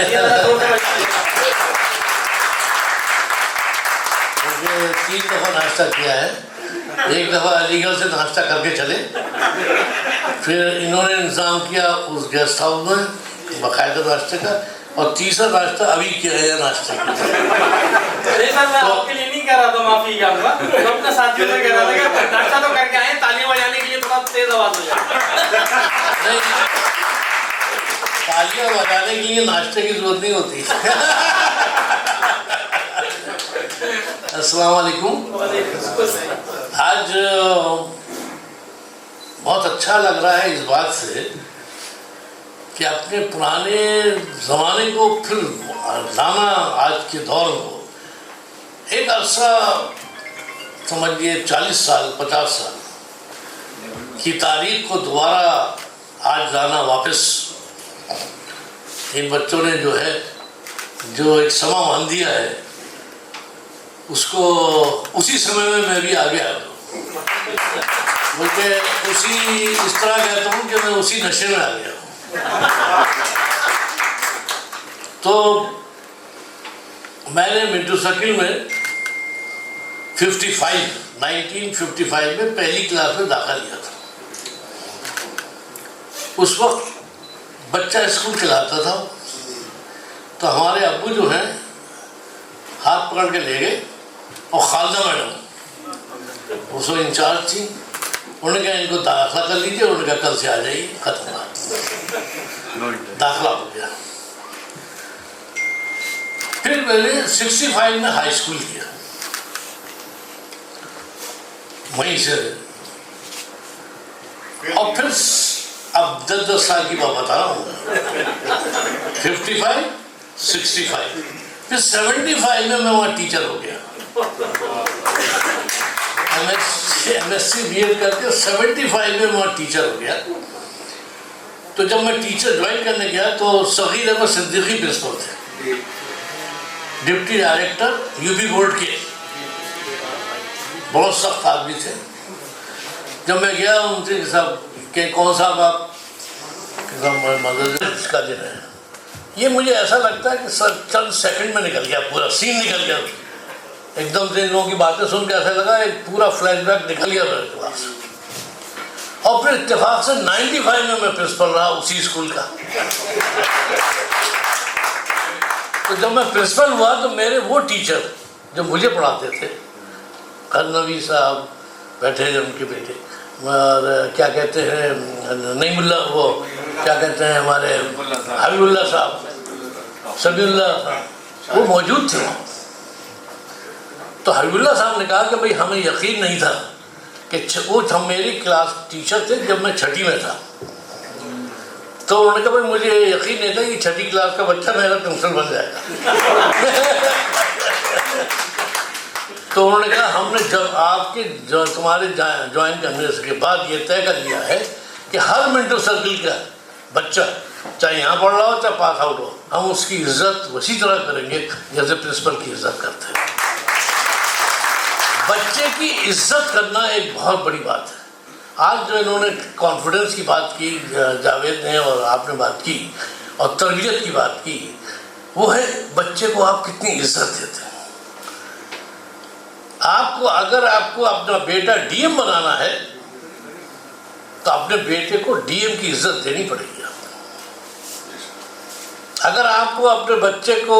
3 दफ़ा नाश्ता किया है। एक दफ़ा अलीगढ़ से नाश्ता करके चले, फिर इन्होंने इंतज़ाम किया उस गेस्ट हाउस में बाकायदा नाश्ते का, और तीसरा नाश्ता अभी किया है नाश्ते का। मैं आपके लिए नहीं कह रहा था, माफी चाहूंगा, तो अपने साथियों से कह रहा था कि नाश्ता तो करके आए, तालियां बजाने के लिए थोड़ा तेज आवाज हो जाए। नहीं, तालियां बजाने के लिए नाश्ते की जरूरत नहीं होती। अस्सलाम वालेकुम। आज बहुत अच्छा लग रहा है इस बात से कि अपने पुराने ज़माने को फिर लाना आज के दौर को, एक अरसा समझिए 40 साल 50 साल की तारीख को दोबारा आज लाना वापस। इन बच्चों ने जो एक समा मान दिया है, उसको उसी समय में मैं भी आ गया, बल्कि इस तरह कहता हूँ कि मैं उसी नशे में आ गया। तो मैंने मिंटू सर्किल में 1955 में पहली क्लास में दाखिला लिया था। उस वक्त बच्चा स्कूल चलाता था, तो हमारे अब्बू जो हैं हाथ पकड़ के ले गए, और खालदा मैडम उसको इंचार्ज थी, उन्होंने कहा इनको दाखिला कर लीजिए। उन्होंने कहा कल से आ जाइए, खत्म बात, दाखिला हो गया। फिर मैंने 65 में हाई स्कूल किया, वहीं से, और फिर अब 10 साल की बात बता रहा हूँ, 55, 65, फिर 75 में मैं वहाँ टीचर हो गया। MSc BEd करके 75 में वहाँ टीचर हो गया। तो जब मैं टीचर ज्वाइन करने गया तो सगीर अहमद सिद्दीकी प्रिंसिपल थे, डिप्टी डायरेक्टर यूपी बोर्ड के, बहुत सख्त आदमी थे। जब मैं गया उनसे साहब कि कौन साहब आप मदरसे का दिन है, ये मुझे ऐसा लगता है कि सर चंद सेकंड में निकल गया, पूरा सीन निकल गया एकदम से। इन लोगों की बातें सुन के ऐसा लगा एक पूरा फ्लैशबैक निकल गया मेरे पास। और फिर इत्तेफाक से 95 में मैं प्रिंसिपल रहा उसी स्कूल का। तो जब मैं प्रिंसिपल हुआ तो मेरे वो टीचर जो मुझे पढ़ाते थे, नवी साहब बैठे उनके बेटे, और क्या कहते हैं नईमुल्ला, वो क्या कहते हैं हमारे हबीबुल्ला साहब, सबीउल्ला साहब, वो मौजूद थे। तो हबीबुल्ला साहब ने कहा कि भाई हमें यकीन नहीं था कि वो हम मेरी क्लास टीचर थे जब मैं 6ठी में था। तो उन्होंने कहा भाई मुझे यकीन नहीं था कि 6ठी क्लास का बच्चा मेरा प्रिंसिपल बन जाएगा। तो उन्होंने कहा हमने जब आपके तुम्हारे ज्वाइन करने के बाद ये तय कर लिया है कि हर मिंटू सर्किल का बच्चा चाहे यहाँ पढ़ रहा हो चाहे पास आउट हो, हम उसकी इज्जत उसी तरह करेंगे जैसे प्रिंसिपल की इज्जत करते हैं। बच्चे की इज्जत करना एक बहुत बड़ी बात है। आज जो इन्होंने कॉन्फिडेंस की बात की, जावेद ने और आपने बात की, और तरबियत की बात की, वो है बच्चे को आप कितनी इज्जत देते हैं। अगर आपको अपना बेटा डीएम बनाना है तो अपने बेटे को डीएम की इज्जत देनी पड़ेगी आपको। अगर आपको अपने बच्चे को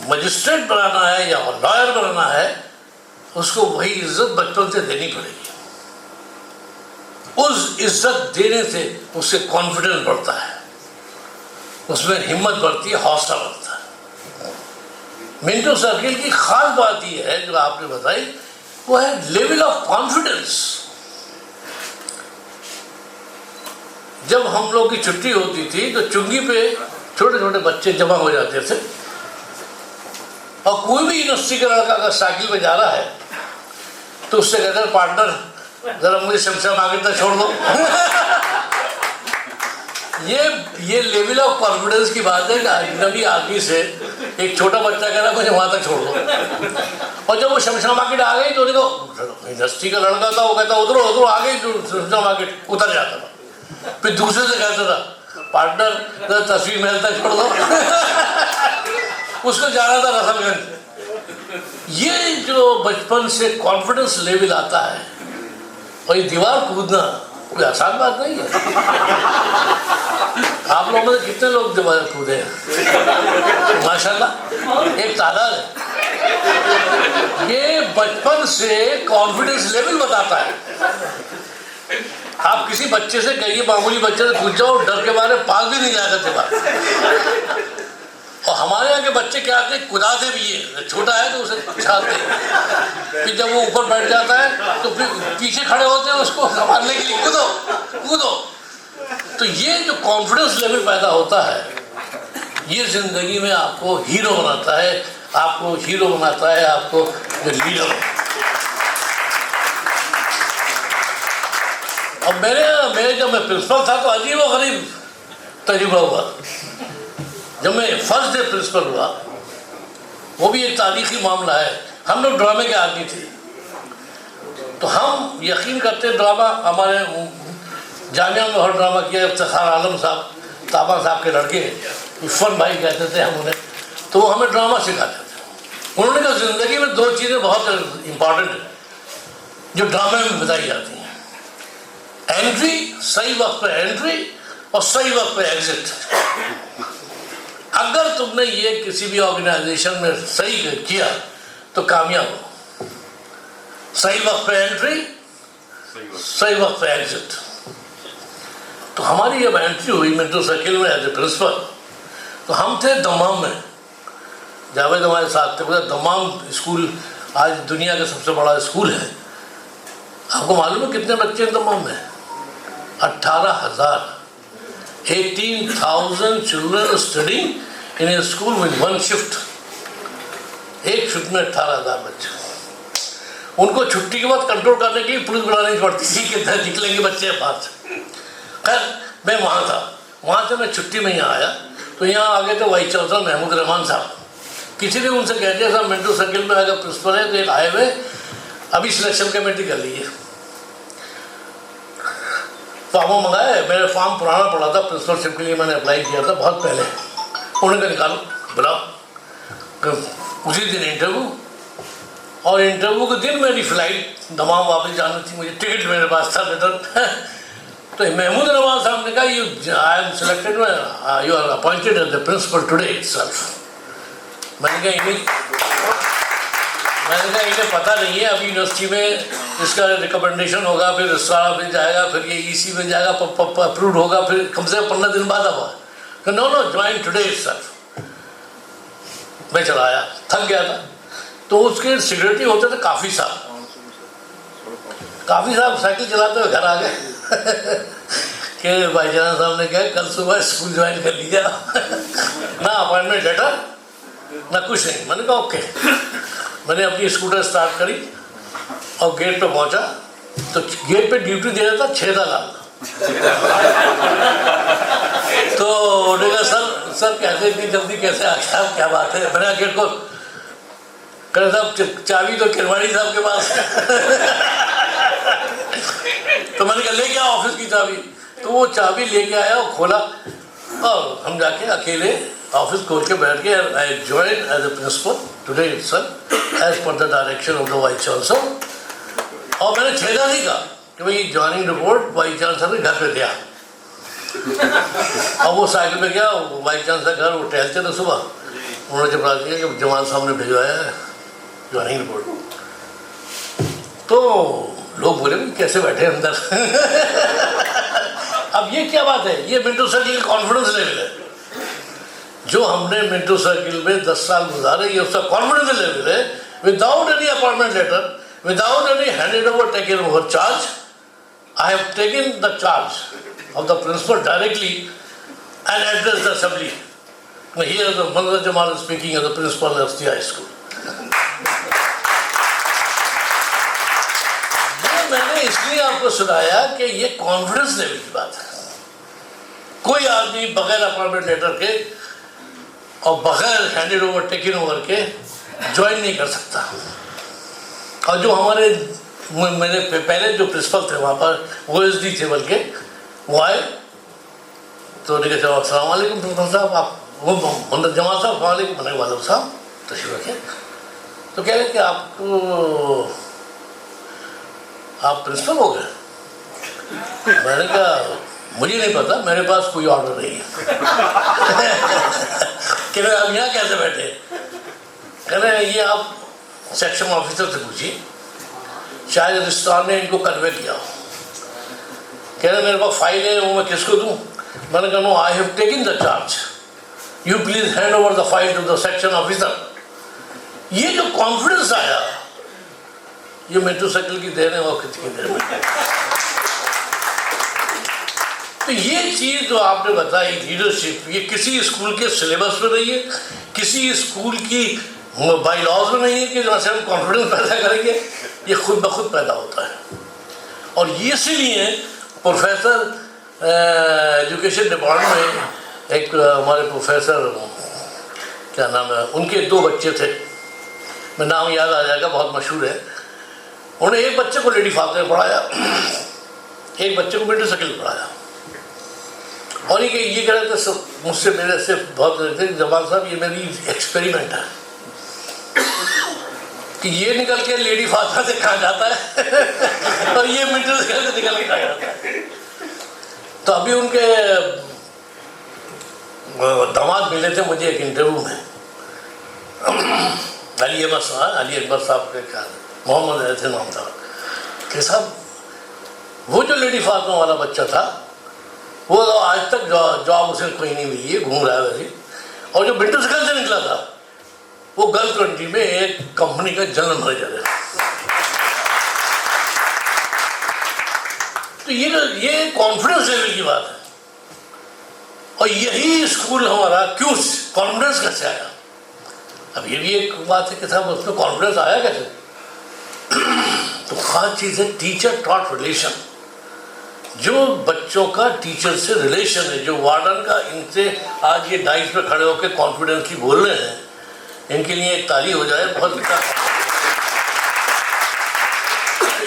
मजिस्ट्रेट बनाना है या लॉयर बनाना है, उसको वही इज्जत बचपन से देनी पड़ेगी। उस इज्जत देने से उससे कॉन्फिडेंस बढ़ता है, उसमें हिम्मत बढ़ती है, हौसला बढ़ता है। मिंटू सर्किल की खास बात यह है जो आपने बताई, वो है लेवल ऑफ कॉन्फिडेंस। जब हम लोग की छुट्टी होती थी तो चुंगी पे छोटे छोटे बच्चे जमा हो जाते थे, और कोई भी यूनिवर्सिटी का लड़का अगर साइकिल पे जा रहा है तो उससे कहते हैं पार्टनर जरा मुझे शमशा मांगे तक छोड़ दो। ये लेवल ऑफ कॉन्फिडेंस की बात है कि अजनबी आदमी से एक छोटा बच्चा कह रहा है मुझे वहाँ तक छोड़ दो, और जब वो शमशा मार्केट आ गई तो यूनिवर्सिटी का लड़का था, वो कहता उधरो उधरो आ गई शमशा मार्केट, उतर जाता था। फिर दूसरे से कहता था पार्टनर तस्वीर महल तक छोड़ दो। उसको जाना था रसलगंज। ये जो बचपन से कॉन्फिडेंस लेवल आता है, और ये दीवार कूदना कोई आसान बात नहीं है। आप लोगों में कितने लोग दीवार कूदे हैं? माशाल्लाह, एक तादाद है। ये बचपन से कॉन्फिडेंस लेवल बताता है। आप किसी बच्चे से कहिए, मामूली बच्चे से पूछ जाओ, डर के मारे पास भी नहीं जाएगा दीवार। और हमारे यहाँ के बच्चे क्या आते हैं, कुदाते भी है, छोटा है तो उसे उछालते हैं, फिर जब वो ऊपर बैठ जाता है तो फिर पीछे खड़े होते हैं उसको संभालने के लिए, कूदो कूदो। तो ये जो कॉन्फिडेंस लेवल पैदा होता है, ये जिंदगी में आपको हीरो बनाता है, आपको हीरो बनाता है, आपको जो लीडर। अब मेरे जब मैं प्रिंसिपल था तो अजीब और गरीब तजुर्बा हुआ। जब मैं फर्स्ट डे प्रिंसिपल हुआ, वो भी एक तारीखी मामला है। हम लोग ड्रामे के आदमी थे, तो हम यकीन करते ड्रामा, हमारे जामिया में हर ड्रामा किया। इफ्तिखार आलम साहब, ताबा साहब के लड़के, इरफान भाई कहते थे हम उन्हें, तो वो हमें ड्रामा सिखाते थे। उन्होंने कहा जिंदगी में दो चीज़ें बहुत इंपॉर्टेंट हैं जो ड्रामे में बताई जाती हैं, एंट्री, सही वक्त पे एंट्री, और सही वक्त पे एग्जिट। अगर तुमने ये किसी भी ऑर्गेनाइजेशन में सही किया तो कामयाब हो। सही वक्त पे एंट्री, सही वक्त पे एग्जिट। तो हमारी जब एंट्री हुई मेट्रो सर्किल में एज ए प्रिंसिपल, तो हम थे दमाम में, जावेद हमारे साथ थे। बोला दमाम स्कूल आज दुनिया का सबसे बड़ा स्कूल है। आपको मालूम है कितने बच्चे हैं दमाम में? 18,000, 18,000 children study in A school with one shift. एक शिफ्ट में 18,000 बच्चे। उनको छुट्टी के बाद कंट्रोल करने के लिए पुलिस बुलानी पड़ती थी कि निकलेंगे बच्चे बाहर से। खैर मैं वहाँ था, वहाँ से मैं छुट्टी में यहाँ आया, तो यहाँ आ गए थे वाइस चांसलर महमूद रहमान साहब। किसी ने उनसे कह दिया साहब मेट्रो सर्किल में अगर प्रिंसिपल है तो एक आए हुए, अभी सिलेक्शन कमेटी कर लीजिए। फॉर्म मंगाए, मेरे फॉर्म पुराना पड़ा था, प्रिंसिपलशिप के लिए मैंने अप्लाई किया था बहुत पहले। उन्होंने कहा निकालो, बुलाओ। उसी दिन इंटरव्यू, और इंटरव्यू के दिन मेरी फ्लाइट दमाम वापस जानी थी, मुझे टिकट मेरे पास था रिटर्न। तो महमूद रहमान साहब ने कहा you I am selected, you are appointed as the principal today itself. मैंने कहा इन्हें पता नहीं है, अभी यूनिवर्सिटी में इसका रिकमेंडेशन होगा, फिर रजिस्ट्रार ऑफिस जाएगा, फिर ये ईसी में जाएगा, अप्रूव होगा, फिर कम से कम 15 दिन बाद हुआ। No join today itself. मैं चला आया, थक गया था। तो उसके सिक्योरिटी होते थे काफ़ी साहब साइकिल चलाते हुए घर आ गए कि भाईजान साहब ने कहा कल सुबह स्कूल ज्वाइन कर लीजिए। ना अपॉइंटमेंट लेटर ना कुछ नहीं। मैंने कहा ओके। मैंने अपनी स्कूटर स्टार्ट करी और गेट पे पहुंचा, तो गेट पे ड्यूटी दे रहा था 6 लाल। तो उन्होंने कहा सर कैसे इतनी जल्दी कैसे आ गया, क्या बात है? मैंने गेट को कहा साहब चाबी तो किरवाणी साहब के पास है। तो मैंने कहा लेके आओ ऑफिस की चाबी। तो वो चाबी लेके आया और खोला, और हम जाके अकेले ऑफिस खोल के बैठ गए। I join as a principal today itself as per the direction of the vice chancellor. और मैंने छेदा नहीं कहा कि भाई ज्वाइनिंग रिपोर्ट वाइस चांसलर के घर पे दिया। और वो साइकिल पे गया, वाइस चांसलर घर, वो टहलते थे सुबह। उन्होंने जब दिया कि जमाल साहब ने भिजवाया है ज्वाइनिंग रिपोर्ट। तो लोग बोले कैसे बैठे अंदर। अब ये क्या बात है? ये मिंटो सर्किल कॉन्फिडेंस लेवल है। जो हमने मिंटो सर्किल में 10 साल गुजारे, ये उसका कॉन्फिडेंस लेवल है। Without any appointment letter, without any handed over taken over charge, I have taken the charge of the principal directly and address the assembly. Now here the Manzar Jamal is speaking as the principal of the high school. ये मैंने इसलिए आपको सुनाया कि ये confidence level की बात है। कोई आदमी बगैर अपॉइंटमेंट लेटर के और बगैर हैंडेड ओवर टेकन ओवर के ज्वाइन नहीं कर सकता। और जो हमारे मेरे पहले जो प्रिंसिपल थे वहाँ पर, वो SD थे, बल्कि वो आए तो उन्होंने कहा अस्सलाम वालेकुम प्रिंसिपल साहब, आप वो मोहम्मद जमाल साहब अस्सलाम वालेकुम। मैंने कहा वालेकुम साहब, तशरीफ रखें। तो कह रहे कि आप प्रिंसिपल हो गए। मैंने कहा मुझे नहीं पता, मेरे पास कोई ऑर्डर नहीं है। कह रहे आप यहाँ कैसे बैठे? कह रहे ये आप सेक्शन ऑफिसर से पूछिए, शायद रजिस्ट्रार ने इनको कन्वे किया। कह रहे मेरे पास फाइल है, वो मैं किसको दूँ? मैंने कहा no, I have taken the charge, you please hand over the file to the section officer. ये जो कॉन्फिडेंस आया, ये मेट्रो साइकिल की देन है और किसकी देन है? तो ये चीज़ जो आपने बताई लीडरशिप, ये किसी स्कूल के सिलेबस में नहीं है, किसी स्कूल की बाई लॉज में नहीं है कि जहाँ से हम कॉन्फिडेंस पैदा करेंगे, ये खुद ब खुद पैदा होता है। और ये इसीलिए प्रोफेसर एजुकेशन डिपार्टमेंट में एक हमारे प्रोफेसर क्या नाम है, उनके 2 बच्चे थे, मैं नाम याद आ जाएगा, बहुत मशहूर है। उन्होंने एक बच्चे को लेडी फादर में पढ़ाया, एक बच्चे को मिडिल सेकेंड पढ़ाया। और ये कह रहे थे मुझसे, मेरे से बहुत थे जमाल साहब, ये मेरी एक्सपेरिमेंट है कि ये निकल के लेडी फादर से कहाँ जाता है और ये मिडिल सेकेंड से निकल के कहाँ जाता है। तो अभी उनके दामाद मिले थे मुझे एक इंटरव्यू में, अली अकबर साहब के क्या मोहम्मद ऐसे नाम था कि साहब वो जो लेडी फातिमा वाला बच्चा था वो आज तक जॉब उसे कोई नहीं मिली है, घूम रहा है वैसे। और जो मिडिल सेकेंड से निकला था वो गल्फ कंट्री में एक कंपनी का जनरल मैनेजर है। तो ये कॉन्फिडेंस लेवल की बात है। और यही स्कूल हमारा क्यों कॉन्फिडेंस कैसे आया? अब ये भी एक बात है कि साहब उसमें कॉन्फिडेंस आया कैसे? तो खास चीज़ है टीचर टॉट रिलेशन। जो बच्चों का टीचर से रिलेशन है, जो वार्डन का इनसे आज ये डाइस पे खड़े होकर कॉन्फिडेंसली बोल रहे हैं, इनके लिए एक ताली हो जाए। बहुत अच्छा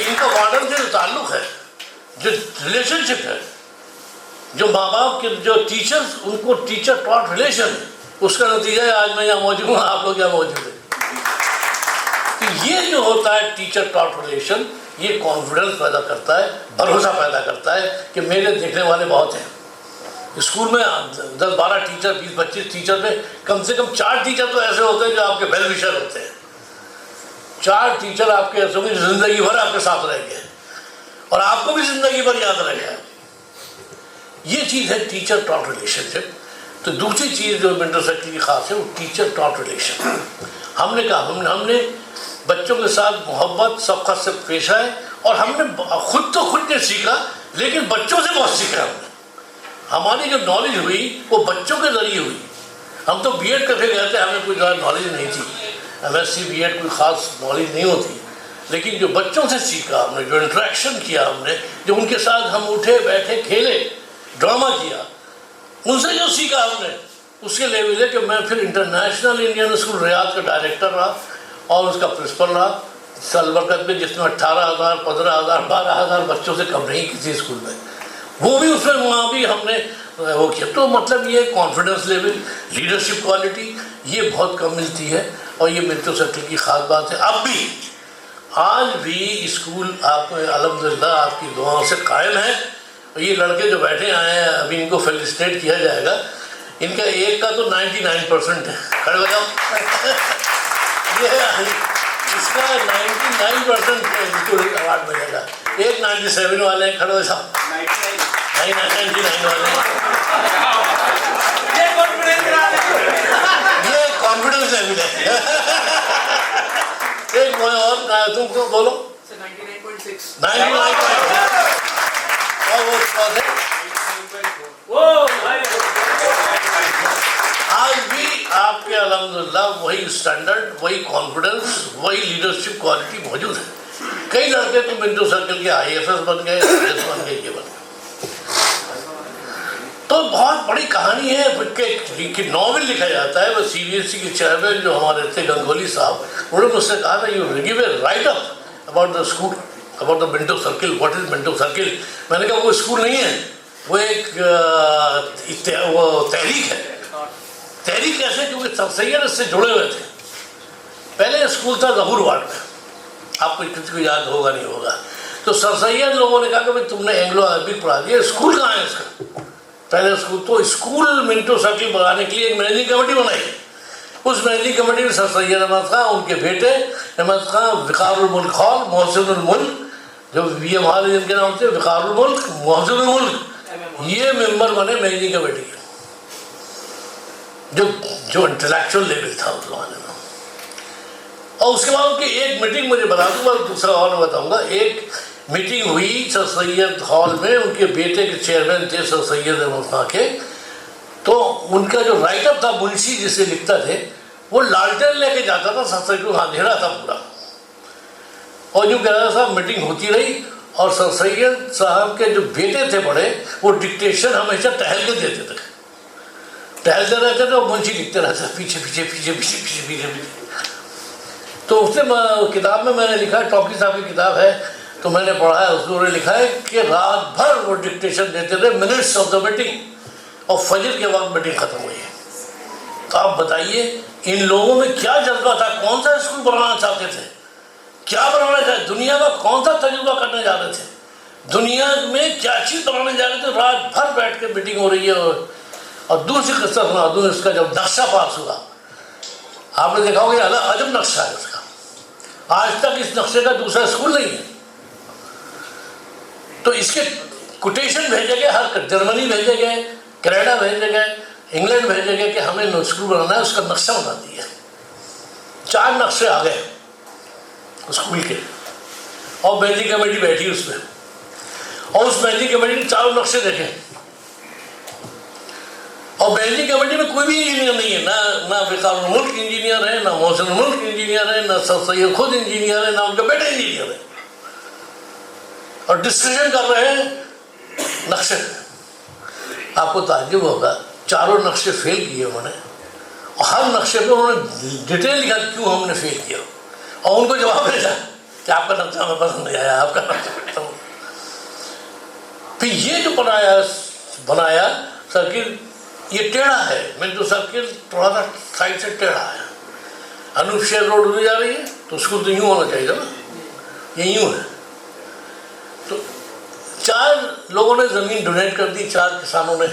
इनका वार्डन से जो ताल्लुक है, जो रिलेशनशिप है, जो माँ बाप के जो टीचर्स, उनको टीचर टॉट रिलेशन है, उसका नतीजा है आज मैं यहाँ मौजूद हूँ, आप लोग यहाँ मौजूद हैं। तो ये जो होता है टीचर टॉट रिलेशन, ये कॉन्फिडेंस पैदा करता है, भरोसा पैदा करता है कि मेरे देखने वाले बहुत हैं। स्कूल में 10-12 टीचर, 20-25 टीचर में कम से कम 4 टीचर तो ऐसे होते हैं जो आपके वेल विशर होते हैं। 4 टीचर आपके ऐसे होंगे जो जिंदगी भर आपके साथ रहेंगे और आपको भी जिंदगी भर याद रहेगा। ये चीज़ है टीचर टॉट रिलेशनशिप। तो दूसरी चीज़ जो मेंटर सर्कल की खास है वो टीचर टॉट रिलेशन। हमने कहा हमने बच्चों के साथ मोहब्बत सबका से पेश आए और हमने खुद ने सीखा, लेकिन बच्चों से बहुत सीखा हमने। हमारी जो नॉलेज हुई वो बच्चों के जरिए हुई। हम तो बीएड करके गए थे, हमें कोई ज़्यादा नॉलेज नहीं थी, एमएससी बीएड कोई ख़ास नॉलेज नहीं होती, लेकिन जो बच्चों से सीखा हमने, जो इंटरेक्शन किया हमने, जो उनके साथ हम उठे बैठे खेले, ड्रामा किया, उनसे जो सीखा हमने, उसके लेवल है कि मैं फिर इंटरनेशनल इंडियन स्कूल रियाद का डायरेक्टर रहा और उसका प्रिंसिपल रहा सलबरकत में, जिसमें 18,000, 15,000, 12,000 बच्चों से कम नहीं किसी स्कूल में, वो भी उसमें वहाँ भी हमने वो किया। तो मतलब ये कॉन्फिडेंस लेवल, लीडरशिप क्वालिटी, ये बहुत कम मिलती है और ये मेट्रो सर्कल की ख़ास बात है। अब भी आज भी स्कूल आप अल्हम्दुलिल्लाह आपकी दुआओं से कायम है। ये लड़के जो बैठे आए हैं अभी इनको फेलिसिटेट किया जाएगा। इनका एक का तो 99% है, खड़े हो जाओ। ये इसका 99% इनको अवार्ड मिलेगा। एक 97 वाले हैं, खड़े हो जाओ। 99 वाले ये कॉन्फिडेंस लेवल है। एक और तुमको बोलो 99.6 और वो आज भी आपके अल्हम्दुलिल्लाह वही स्टैंडर्ड, वही कॉन्फिडेंस, वही लीडरशिप क्वालिटी मौजूद है। कई लड़के तो मेट्रो सर्कल के IAS बन गए, IAS बन गए, ये बन गए। तो बहुत बड़ी कहानी है कि नॉवेल लिखा जाता है। वो CBSE के चेयरमैन जो हमारे थे गंगोली साहब, उन्होंने मुझसे कहा था you give a right up about the school, about the Minto circle, what is Minto circle. मैंने कहा वो स्कूल नहीं है, वो एक वो तहरीक है। तहरीक कैसे? क्योंकि सर सैयद इससे जुड़े हुए थे। पहले स्कूल था ज़हूर वार्ड में, आपको किसी को याद होगा नहीं होगा। तो सर सैयद लोगों ने कहा कि भाई तुमने एंग्लो अरबिक पढ़ा दिया, स्कूल कहाँ है इसका? पहले स्कूल तो स्कूल मिंटो सर्किल बनाने के लिए एक मैनेजिंग कमेटी बनाई। उस मैनेजिंग कमेटी में सर सैयद अहमद खां, उनके बेटे अहमद खां, विकारुल मुल्क हॉल, मोहसिनुल मुल्क, जो VM हॉल जिनके नाम थे, विकारुल मुल्क, मोहसिनुल मुल्क, ये मेंबर बने मैनेजिंग कमेटी के। जो इंटेलेक्चुअल लेवल था उस जमाने में। और उसके बाद उनकी एक मीटिंग मुझे बता दूंगा, दूसरा और बताऊंगा। एक मीटिंग हुई सर सैयद हॉल में, उनके बेटे के चेयरमैन थे सर सैयद अहमद खां के। तो उनका जो राइटअप था, मुंशी जिसे लिखता थे, वो लालटेन लेके जाता था सर सैयद को, अंधेरा था पूरा, और यूँ कह रहा था। मीटिंग होती रही और सर सैयद साहब के जो बेटे थे बड़े, वो डिक्टेशन हमेशा टहल के देते थे, टहलते रहते थे और मुंशी लिखते रहते थे पीछे पीछे पीछे पीछे पीछे पीछे पीछे। तो उसने किताब में मैंने लिखा है, टॉकी साहब की किताब है, तो मैंने पढ़ा है, उसने लिखा है कि रात भर वो डिक्टेशन देते थे, मिनट्स ऑफ द मीटिंग, और फजर के बाद मीटिंग खत्म हुई है। तो आप बताइए इन लोगों में क्या जज्बा था? कौन सा स्कूल बनाना चाहते थे? क्या बनाना चाहते? दुनिया का कौन सा तजुर्बा करने जा रहे थे? दुनिया में क्या चीज़ बनाने जा रहे थे? रात भर बैठ के मीटिंग हो रही है। और दूसरी किस्सा सुना दूँ, इसका जब नक्शा पास हुआ, आपने देखा होगा, अलग अजब नक्शा है उसका। आज तक इस नक्शे का दूसरा स्कूल नहीं है। तो इसके कोटेशन भेजे गए, हर जर्मनी भेजे गए, कनाडा भेजे गए, इंग्लैंड भेजे गए कि हमें स्कूल बनाना है, उसका नक्शा बना दिया। 4 नक्शे आ गए स्कूल के, और मैनेजिंग कमेटी बैठी उसमें, और उस मैनेजिंग कमेटी ने 4 नक्शे देखे। और मैनेजिंग कमेटी में कोई भी इंजीनियर नहीं है, ना विकारुल मुल्क इंजीनियर है, ना मोहसिनुल मुल्क इंजीनियर है, ना सर सैयद खुद इंजीनियर है, ना उनका बेटा इंजीनियर है। और डिस्कशन कर रहे हैं नक्शे। आपको ताज्जुब होगा, 4 नक्शे फेल किए उन्होंने, और हर नक्शे पे उन्होंने डिटेल लिखा क्यों हमने फेल किया, और उनको जवाब भेजा कि आपका नक्शा हमें पसंद नहीं आया, आपका नक्शा। फिर ये जो बनाया सर्किल, ये टेढ़ा है, मिंटो सर्किल थोड़ा सा साइड से टेढ़ा है। अनूप शेर रोड उधर जा रही है, तो उसको तो यूँ होना चाहिए था ना, ये यूँ है। तो 4 लोगों ने ज़मीन डोनेट कर दी, 4 किसानों ने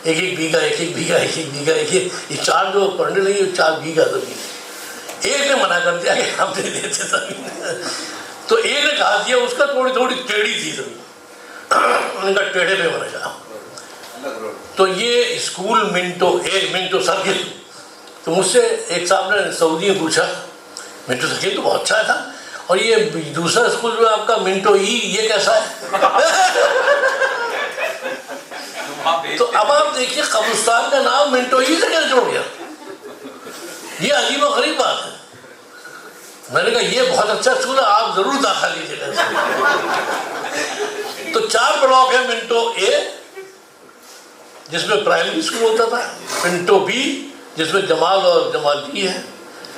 1-1 बीघा, 1-1 बीघा, 1-1 बीघा, 1-1। ये 4 जो पढ़ने लगी, 4 बीघा ज़मीन। एक ने मना कर दिया कि हम दे देते ज़मीन। तो एक ने कहा दिया, उसका थोड़ी थोड़ी टेढ़ी थी ज़मीन, उनका टेढ़े पे बनेगा। तो ये स्कूल मिंटो सर्किल। तो मुझसे एक साहब ने सऊदी में पूछा, मिंटो सर्किल तो बहुत अच्छा था, और ये दूसरा स्कूल जो आपका मिंटो ई, ये कैसा है? तो अब आप देखिए कब्रिस्तान का नाम मिंटो ई से कैसे जोड़ गया? ये अजीब और गरीब बात है। मैंने कहा ये बहुत अच्छा स्कूल है, आप जरूर दाखिला लीजिएगा। तो 4 ब्लॉक है, मिंटो ए जिसमें प्राइमरी स्कूल होता था, मिंटो बी जिसमें जमाल और जमाल डी है,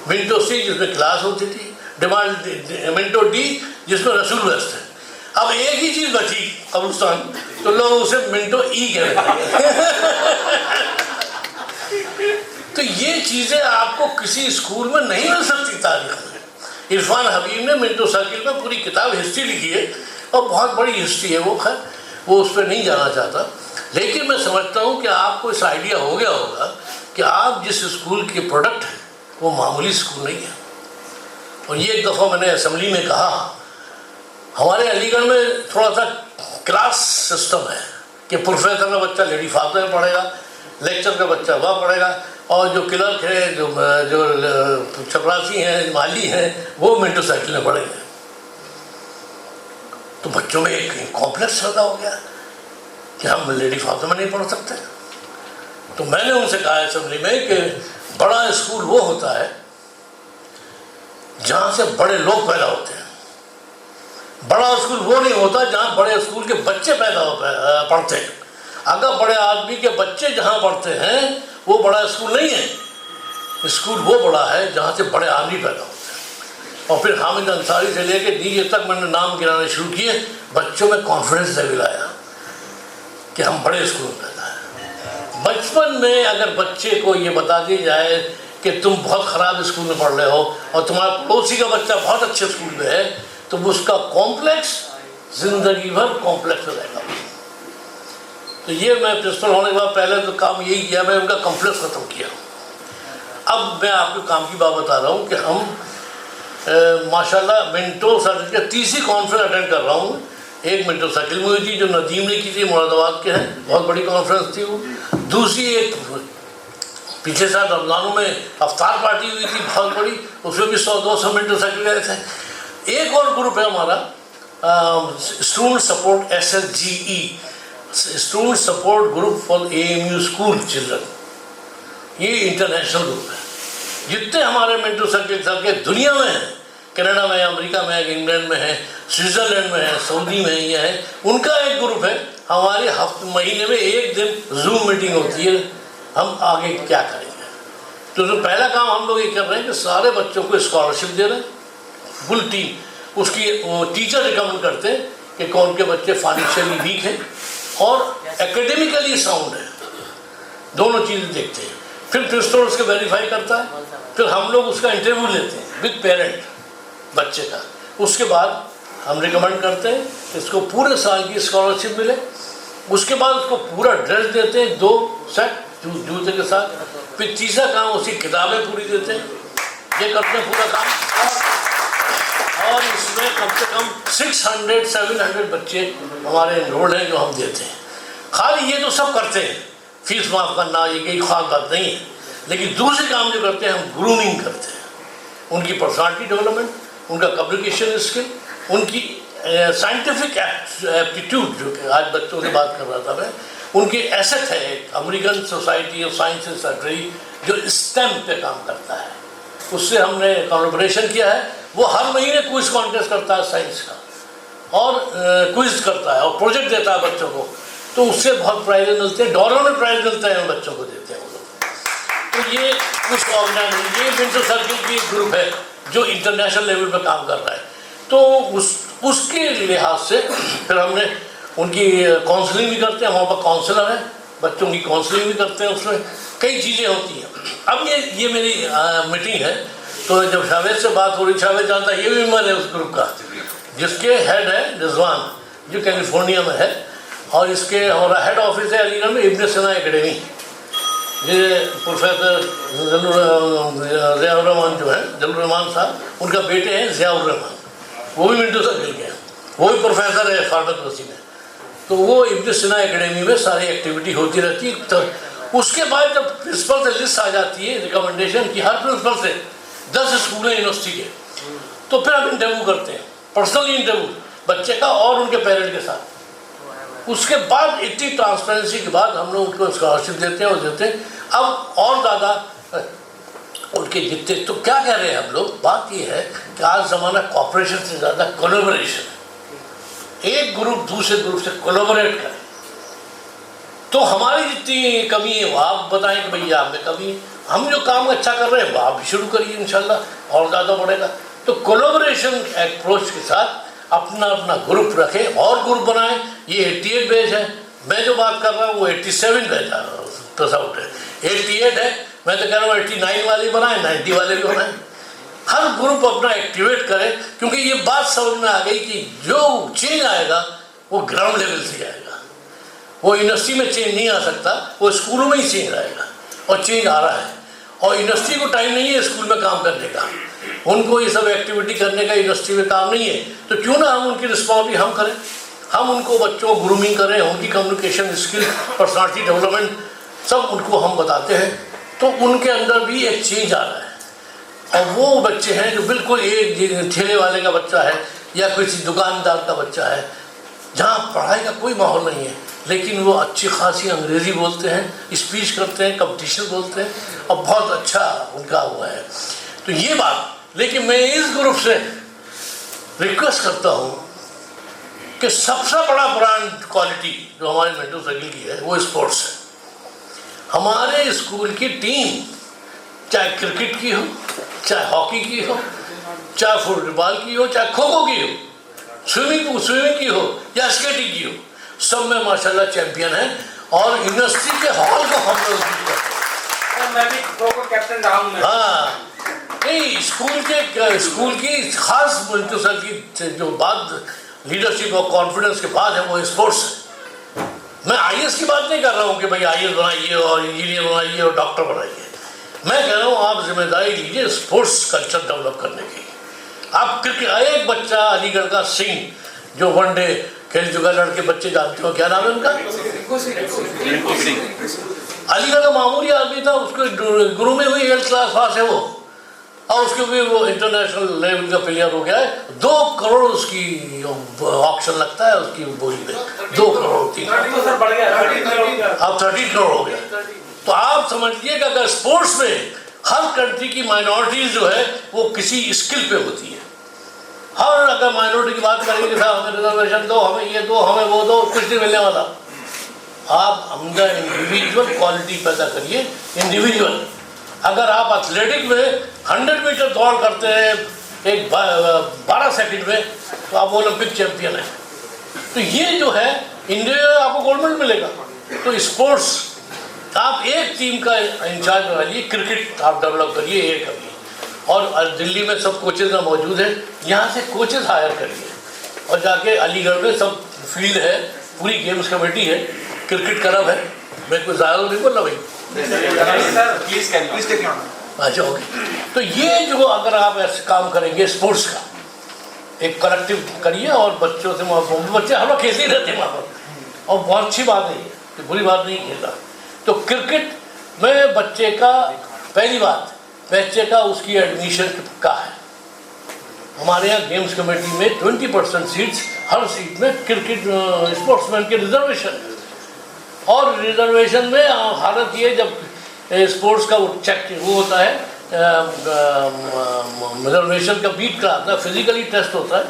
मिंटो सी जिसमें क्लास होती थी, मिंटो डी जिसमें रसूल वेस्ट है। अब एक ही चीज़ बची कब्रिस्तान, तो लोग उसे मिंटो ई कह रहे हैं। तो ये चीज़ें आपको किसी स्कूल में नहीं मिल सकती तारीख में। इरफान हबीब ने मिंटो सर्किल में पूरी किताब हिस्ट्री लिखी है, और बहुत बड़ी हिस्ट्री है वो, खैर वो उस पर नहीं जाना चाहता। लेकिन मैं समझता हूँ कि आपको इस आइडिया हो गया होगा कि आप जिस स्कूल के प्रोडक्ट हैं वो मामूली स्कूल नहीं है। और ये एक दफ़ा मैंने असेंबली में कहा, हमारे अलीगढ़ में थोड़ा सा क्लास सिस्टम है कि प्रोफेसर का बच्चा लेडी फादर में पढ़ेगा, लेक्चर का बच्चा वह पढ़ेगा, और जो क्लर्क है, जो चपरासी हैं, माली हैं, वो मिंटो सर्किल में पढ़ेंगे। तो बच्चों में एक कॉम्प्लेक्स पैदा हो गया कि हम लेडी फादर में नहीं पढ़ सकते। तो मैंने उनसे कहा असेंबली में कि बड़ा स्कूल वो होता है जहाँ से बड़े लोग पैदा होते हैं। बड़ा स्कूल वो नहीं होता जहाँ बड़े स्कूल के बच्चे पढ़ते हैं। अगर बड़े आदमी के बच्चे जहाँ पढ़ते हैं वो बड़ा स्कूल नहीं है। स्कूल वो बड़ा है जहाँ से बड़े आदमी पैदा होते हैं। और फिर हामिद अंसारी से लेकर नीचे तक मैंने नाम गिराने शुरू किए, बच्चों में कॉन्फिडेंस लेवल आया कि हम बड़े स्कूल में पैदा हैं। बचपन में अगर बच्चे को ये बता दी जाए कि तुम बहुत ख़राब स्कूल में पढ़ रहे हो और तुम्हारा पड़ोसी का बच्चा बहुत अच्छे स्कूल में है, तो उसका कॉम्प्लेक्स जिंदगी भर कॉम्प्लेक्स रहेगा। तो ये मैं प्रिंसिपल होने के बाद पहले तो काम यही किया, मैं उनका कॉम्प्लेक्स ख़त्म किया। अब मैं आपको काम की बात बता रहा हूँ कि हम माशाल्लाह मिंटो सर्किल के तीसरी कॉन्फ्रेंस अटेंड कर रहा हूँ। एक मिंटो सर्किल में हुई थी जो नदीम ने की थी, मुरादाबाद के हैं, बहुत बड़ी कॉन्फ्रेंस थी वो। दूसरी एक पिछले साल रमजानों में अफ्तार पार्टी हुई थी बहुत बड़ी, उसमें भी 100-200 मिनटो सर्किल गए थे। एक और ग्रुप है हमारा student support SSGE, student support group for AMU school children. ये इंटरनेशनल ग्रुप है। जितने हमारे मिंटो सर्किल सबके दुनिया में हैं, कनाडा में, अमेरिका में, इंग्लैंड में है, स्विट्ज़रलैंड में है, सऊदी में ये है, उनका एक ग्रुप है। हमारे महीने में एक दिन जूम मीटिंग होती है, हम आगे क्या करेंगे। तो जो पहला काम हम लोग ये कर रहे हैं कि सारे बच्चों को स्कॉलरशिप दे रहे हैं, फुल टीम। उसकी टीचर रिकमेंड करते हैं कि कौन के बच्चे फाइनेंशियली वीक हैं और एकेडमिकली साउंड है, दोनों चीज़ें देखते हैं। फिर प्रिंसिपल उसको वेरीफाई करता है, फिर हम लोग उसका इंटरव्यू लेते हैं विद पेरेंट बच्चे का। उसके बाद हम रिकमेंड करते हैं इसको पूरे साल की स्कॉलरशिप मिले। उसके बाद उसको पूरा ड्रेस देते हैं, 2 सेट जूते के साथ। फिर तीसरा काम उसकी किताबें पूरी देते हैं। ये करते हैं पूरा काम। और इसमें कम से कम 600-700 बच्चे हमारे एनरोल्ड हैं जो हम देते हैं। खाली ये तो सब करते हैं, फीस माफ़ करना ये कोई खास बात नहीं है, लेकिन दूसरे काम जो करते हैं हम ग्रूमिंग करते हैं। उनकी पर्सनालिटी डेवलपमेंट, उनका कम्युनिकेशन स्किल, उनकी साइंटिफिक एप्टीट्यूड, जो कि आज बच्चों से बात कर रहा था मैं, उनकी एसेट है एक American society of science and surgery जो स्टेम पे काम करता है। उससे हमने कोलैबोरेशन किया है। वो हर महीने क्विज कॉन्टेस्ट करता है साइंस का, और क्विज करता है और प्रोजेक्ट देता है बच्चों को, तो उससे बहुत प्राइज मिलते हैं। डॉलर में प्राइज मिलता है, उन बच्चों को देते हैं वो लोग। तो ये कुछ ऑर्गेनाइज, ये मिंटो सर्किल की एक ग्रुप है जो इंटरनेशनल लेवल पर काम कर रहा है। तो उसके लिहाज से फिर हमने उनकी काउंसलिंग भी करते हैं। हमारे पास काउंसलर है, बच्चों की काउंसलिंग भी करते हैं। उसमें कई चीज़ें होती हैं। अब ये मेरी मीटिंग है, तो जब जावेद से बात हो रही, जावेद जानता है, ये भी मेंबर है उस ग्रुप का, जिसके हेड है रिजवान जो कैलिफोर्निया में है, और इसके हमारा हेड ऑफिस है अलीगढ़ में, इब्न सीना एकेडमी। ये प्रोफेसर ज़ियाउर रहमान जो है, ज़ियाउर रहमान साहब, उनका बेटे हैं ज़ियाउर रहमान, वो भी मिंटो सर्किल के हैं, वो भी प्रोफेसर है फार्मक यूनिवर्सिटी में। तो वो इब्न सीना एकेडमी में सारी एक्टिविटी होती रहती है। तो उसके बाद जब प्रिंसिपल से लिस्ट आ जाती है रिकमेंडेशन की, हर प्रिंसिपल से 10 स्कूल हैं यूनिवर्सिटी के, तो फिर हम इंटरव्यू करते हैं, पर्सनली इंटरव्यू बच्चे का और उनके पेरेंट के साथ। उसके बाद इतनी ट्रांसपेरेंसी के बाद हम लोग उनको स्कॉलरशिप देते हैं और देते हैं। अब और ज़्यादा उनके जितने, तो क्या कह रहे हैं हम लोग, बात ये है कि आज ज़माना कॉपरेशन से ज़्यादा कोलैबोरेशन है। एक ग्रुप दूसरे ग्रुप से कोलैबोरेट करें। तो हमारी जितनी कमी है वो आप बताएं कि भैया आप में कमी है, हम जो काम अच्छा कर रहे हैं वो आप भी शुरू करिए, इंशाल्लाह और ज़्यादा बढ़ेगा। तो कोलैबोरेशन अप्रोच के साथ अपना अपना ग्रुप रखें और ग्रुप बनाएं। ये 88 बैच है, मैं जो बात कर रहा हूँ वो 87 बैच है, 88 है। मैं तो कह रहा हूँ 89 वाले बनाएं, 90 वाले भी बनाएं। हर ग्रुप अपना एक्टिवेट करे, क्योंकि ये बात समझ में आ गई कि जो चेंज आएगा वो ग्राउंड लेवल से आएगा। वो यूनिवर्सिटी में चेंज नहीं आ सकता, वो स्कूलों में ही चेंज आएगा, और चेंज आ रहा है। और यूनिवर्सिटी को टाइम नहीं है स्कूल में काम करने का, उनको ये सब एक्टिविटी करने का यूनिवर्सिटी में काम नहीं है। तो क्यों ना हम उनकी रिस्पॉन्सिबिलिटी हम करें, हम उनको बच्चों को ग्रूमिंग करें, उनकी कम्युनिकेशन स्किल, पर्सनालिटी डेवलपमेंट सब उनको हम बताते हैं। तो उनके अंदर भी एक चेंज आ रहा है। और वो बच्चे हैं जो बिल्कुल एक ठेले वाले का बच्चा है या किसी दुकानदार का बच्चा है, जहाँ पढ़ाई का कोई माहौल नहीं है, लेकिन वो अच्छी खासी अंग्रेज़ी बोलते हैं, स्पीच करते हैं, कंपटीशन बोलते हैं, और बहुत अच्छा उनका हुआ है। तो ये बात, लेकिन मैं इस ग्रुप से रिक्वेस्ट करता हूँ कि सबसे बड़ा ब्रांड क्वालिटी जो हमारे मिंटो सर्किल की है वो स्पोर्ट्स है। हमारे स्कूल की टीम चाहे क्रिकेट की हो, चाहे हॉकी की हो, चाहे फुटबॉल की हो, चाहे खो खो की हो, स्विमिंग की हो या स्केटिंग की हो, सब में माशाल्लाह चैंपियन है और यूनिवर्सिटी के हॉल को हम लोग जीत करते हैं। मैं भी खो को कैप्टन रहा हूँ। हाँ नहीं, स्कूल की खास मंटू सर की जो बात लीडरशिप और कॉन्फिडेंस के बाद है वो स्पोर्ट्स है। मैं आईएएस की बात नहीं कर रहा हूँ कि भाई आईएएस बनाइए और इंजीनियर बनाइए और डॉक्टर बनाइए। मैं कह रहा हूँ आप जिम्मेदारी लीजिए स्पोर्ट्स कल्चर डेवलप करने की। आप क्रिकेट, एक बच्चा अलीगढ़ का सिंह जो वनडे खेल चुका, लड़के बच्चे जानते हो क्या नाम है उनका, अलीगढ़ का मामूली आदमी था, उसको गुरु में हुई 8th क्लास पास है वो, और उसके भी वो इंटरनेशनल लेवल का प्लेयर हो गया है। 2 करोड़ उसकी ऑक्शन लगता है उसकी बोली में, 2 करोड़ की, अब 30 करोड़ हो गया। तो आप समझिए कि अगर स्पोर्ट्स में हर कंट्री की माइनॉरिटीज जो है वो किसी स्किल पे होती है। हर अगर माइनॉरिटी की बात करेंगे कि साहब हमें रिजर्वेशन दो, हमें ये दो, हमें वो दो, कुछ नहीं मिलने वाला। आप अंदर इंडिविजुअल क्वालिटी पैदा करिए। इंडिविजुअल, अगर आप एथलेटिक में 100 मीटर दौड़ करते हैं एक 12 सेकंड में तो आप ओलंपिक चैंपियन हैं। तो ये जो है इंडिया आपको गोल्ड मेडल मिलेगा। तो स्पोर्ट्स आप एक टीम का इंचार्ज बनाइए, क्रिकेट आप डेवलप करिए एक अभी, और दिल्ली में सब कोचेज में मौजूद है, यहाँ से कोचेज हायर करिए और जाके अलीगढ़ में सब फील्ड है, पूरी गेम्स कमेटी है, क्रिकेट क्लब है। मैं कोई ज़्यादा नहीं बोल रहा भाई, अच्छा ओके। तो ये जो अगर आप ऐसे काम करेंगे स्पोर्ट्स का एक कलेक्टिव करिए और बच्चों से, बच्चे हम लोग खेलते ही रहते हैं वहाँ पर, और बहुत अच्छी बात है ये, बुरी बात नहीं खेलता। तो क्रिकेट में बच्चे का, पहली बात बच्चे का उसकी एडमिशन का है। हमारे यहाँ गेम्स कमेटी में 20% सीट्स, हर सीट में क्रिकेट स्पोर्ट्समैन के रिजर्वेशन है। और रिजर्वेशन में हालत ये, जब स्पोर्ट्स का वो चेक वो होता है, रिजर्वेशन का बीट कराता है, फिजिकली टेस्ट होता है,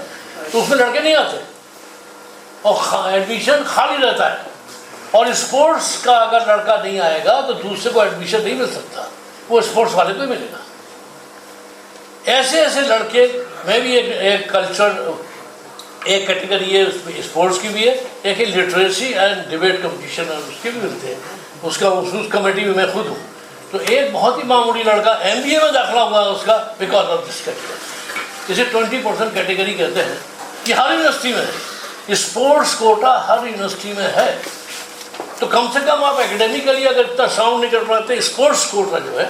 तो उसमें लड़के नहीं आते और एडमिशन खाली रहता है। और स्पोर्ट्स का अगर लड़का नहीं आएगा तो दूसरे को एडमिशन नहीं मिल सकता, वो स्पोर्ट्स वाले को ही मिलेगा। ऐसे ऐसे लड़के में भी एक कल्चर, एक कैटेगरी है स्पोर्ट्स की भी है, एक लिटरेसी एंड डिबेट कंपटीशन है, उसके भी मिलते हैं। उसका उस कमेटी में मैं खुद हूँ। तो एक बहुत ही मामूली लड़का MBA में दाखिला हुआ है उसका, बिकॉज ऑफ दिस कैटेगरी। इसे 20% कैटेगरी कहते हैं कि हर यूनिवर्सिटी में है, स्पोर्ट्स कोटा हर यूनिवर्सिटी में है। तो कम से कम आप एकेडमिकली अगर इतना साउंड नहीं कर पाते, स्पोर्ट्स कोटा जो है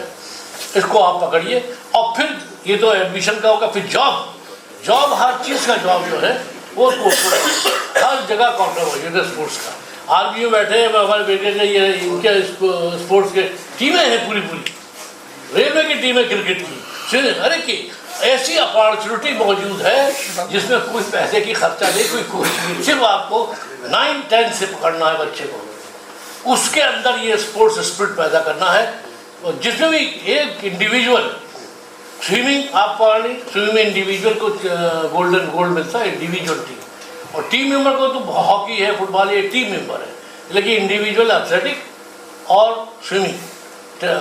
इसको आप पकड़िए। और फिर ये तो एडमिशन का होगा, फिर जॉब हर चीज़ का जॉब जो है वो हर जगह काउंटर हो जाए स्पोर्ट्स का। आर्मी में बैठे हैं हमारे बेटे के, ये इनके स्पोर्ट्स के टीमें हैं, पूरी रेलवे की टीमें क्रिकेट की। अरे कि ऐसी अपॉर्चुनिटी मौजूद है जिसमें कोई पैसे की खर्चा नहीं, कोई कोच नहीं, सिर्फ आपको 9-10 से पकड़ना है बच्चे को, उसके अंदर ये स्पोर्ट्स स्पिरिट पैदा करना है। और जिसमें भी एक इंडिविजुअल स्विमिंग आप पकड़ी, स्विमिंग में इंडिविजुअल को गोल्ड मिलता है, इंडिविजुअल टीम, और टीम मेंबर को तो हॉकी है, फुटबॉल, ये टीम मेंबर है, लेकिन इंडिविजुअल एथलेटिक और स्विमिंग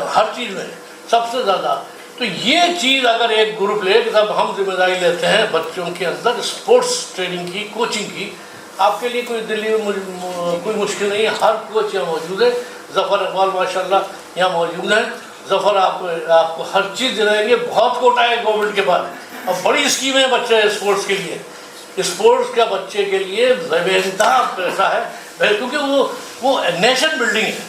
हर चीज़ में सबसे ज़्यादा। तो ये चीज़ अगर एक ग्रुप ले, तब हम जिम्मेदारी लेते हैं बच्चों के अंदर स्पोर्ट्स ट्रेनिंग की, कोचिंग की। आपके लिए कोई दिल्ली में कोई मुश्किल नहीं है, हर कोच यहाँ मौजूद है। जफ़र इकबाल माशाल्लाह यहाँ मौजूद है। जफ़र आपको हर चीज़ दिलाएंगे, बहुत कोटा है गवर्नमेंट के पास, और बड़ी स्कीम है बच्चे स्पोर्ट्स के लिए। स्पोर्ट्स का बच्चे के लिए बेइंतहा पैसा है, क्योंकि वो नेशन बिल्डिंग है।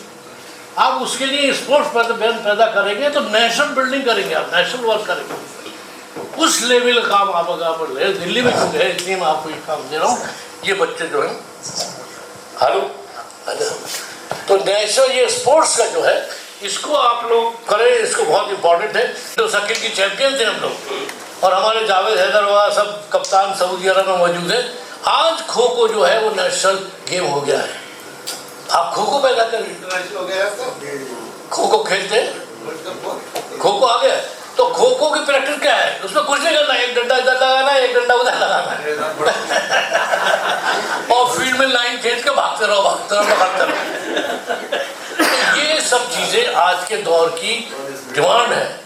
आप उसके लिए स्पोर्ट्स पैदा करेंगे तो नेशन बिल्डिंग करेंगे, आप नेशनल वर्क करेंगे। उस लेवल का काम आप अगर ले, दिल्ली में क्यों है, इसलिए मैं आपको ये काम दे रहा हूँ। ये बच्चे जो हैं, हेलो, तो नेशनल ये स्पोर्ट्स का जो है, इसको आप लोग करें, इसको बहुत इंपॉर्टेंट है। तो सर्किट की चैंपियन थे हम लोग, और हमारे जावेद हैदर वगैरह सब कप्तान सऊदी अरब में मौजूद है। आज खो खो जो है वो नेशनल गेम हो गया है। आप खो खो पैदा करिए, खो खो खेलते, खो खो आ गया। तो खो खो की प्रैक्टिस क्या है, उसमें कुछ नहीं करना, एक डंडा इधर लगाना है, एक डंडा उधर लगाना है और फील्ड में लाइन खींच के भागते रहो, भागते रहो। तो ये सब चीज़ें आज के दौर की डिमांड है,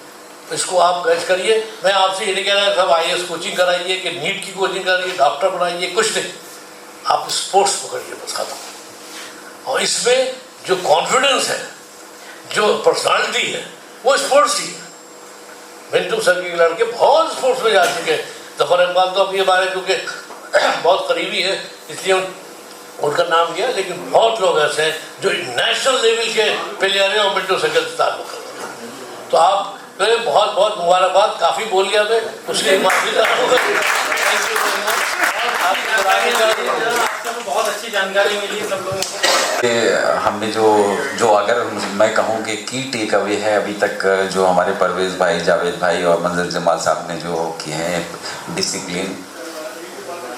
इसको आप कैच करिए। मैं आपसे ये नहीं कह रहा सब IAS कोचिंग कराइए कि नीट की कोचिंग कराइए, डॉक्टर बनाइए, कुछ नहीं, आप स्पोर्ट्स पकड़िए, बस खत्म। और इसमें जो कॉन्फिडेंस है, जो पर्सनालिटी है, वो स्पोर्ट्स की है। मिंटू सर के लड़के बहुत स्पोर्ट्स में जा चुके हैं। जफर इकबाल तो अभी हमारे क्योंकि बहुत करीबी है इसलिए उनका नाम लिया, लेकिन बहुत लोग ऐसे हैं जो नेशनल लेवल के प्लेयर हैं और मिंटू सर के ताल्लुक करते हैं। तो आप बहुत बहुत मुबारकबाद, काफ़ी बोल लिया मैं, उसके माफी चाहूँगा। बहुत अच्छी जानकारी मिली सब लोगों को। हमने जो अगर मैं कहूँ कि की टेक अवे है अभी तक जो हमारे परवेज़ भाई, जावेद भाई और मंजर जमाल साहब ने जो किए हैं, डिसिप्लिन,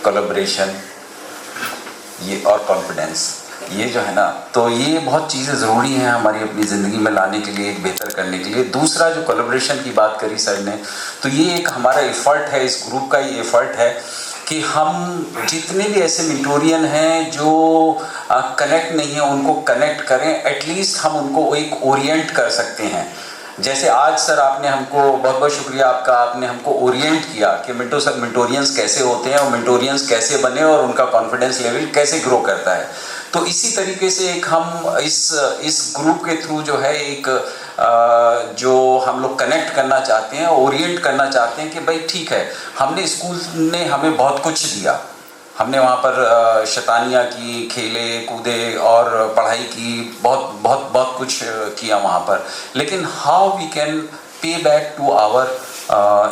कोलैबोरेशन, ये और कॉन्फिडेंस, ये जो है ना, तो ये बहुत चीज़ें ज़रूरी हैं हमारी अपनी ज़िंदगी में लाने के लिए, एक बेहतर करने के लिए। दूसरा जो कोलैबोरेशन की बात करी सर ने, तो ये एक हमारा एफ़र्ट है, इस ग्रुप का ये एफ़र्ट है कि हम जितने भी ऐसे मेंटोरियन हैं जो कनेक्ट नहीं है उनको कनेक्ट करें, एटलीस्ट हम उनको एक ओरिएंट कर सकते हैं। जैसे आज सर आपने हमको, बहुत बहुत शुक्रिया आपका, आपने हमको ओरिएंट किया कि मेंटोरियंस कैसे होते हैं और मेंटोरियंस कैसे बने और उनका कॉन्फिडेंस लेवल कैसे ग्रो करता है। तो इसी तरीके से एक हम इस ग्रुप के थ्रू जो है एक जो हम लोग कनेक्ट करना चाहते हैं, ओरिएंट करना चाहते हैं कि भाई ठीक है, हमने स्कूल ने हमें बहुत कुछ दिया, हमने वहाँ पर शैतानियाँ की, खेले कूदे और पढ़ाई की, बहुत बहुत बहुत कुछ किया वहाँ पर, लेकिन how we can pay back to our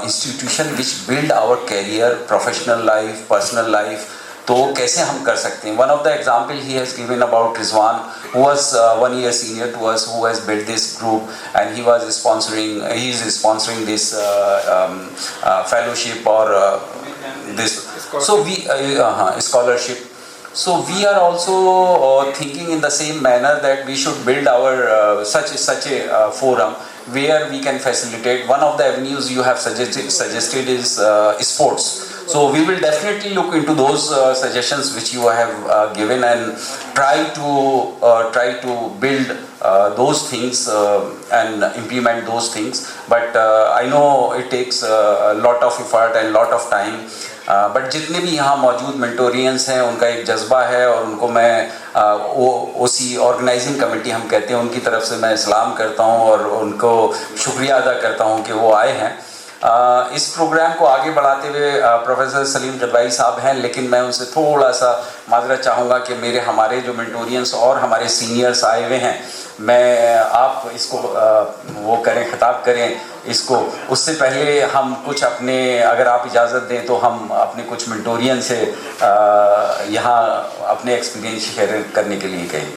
institution which build our career, professional life, personal life, तो कैसे हम कर सकते हैं। One of the example he has given about Rizwan, who was 1 year senior to us, who has built this group, and he is sponsoring this fellowship or this scholarship. So we are also thinking in the same manner that we should build our such a forum where we can facilitate. One of the avenues you have suggested is sports. So we will definitely look into those suggestions which you have given and try to build those things and implement those things. But I know it takes a lot of effort and lot of time. But जितने भी यहाँ मौजूद मेंटोरियंस हैं उनका एक जज्बा है और उनको मैं ओसी ऑर्गेनाइजिंग कमेटी हम कहते हैं उनकी तरफ से मैं सलाम करता हूँ और उनको शुक्रिया अदा करता हूँ कि वो आए हैं। इस प्रोग्राम को आगे बढ़ाते हुए प्रोफेसर सलीम क़दवाई साहब हैं, लेकिन मैं उनसे थोड़ा सा माजरत चाहूँगा कि हमारे जो मेंटोरियंस और हमारे सीनियर्स आए हुए हैं, मैं आप इसको वो करें, खिताब करें इसको। उससे पहले हम कुछ अपने, अगर आप इजाज़त दें तो हम अपने कुछ मेंटोरियन से यहाँ अपने एक्सपीरियंस शेयर करने के लिए कहें।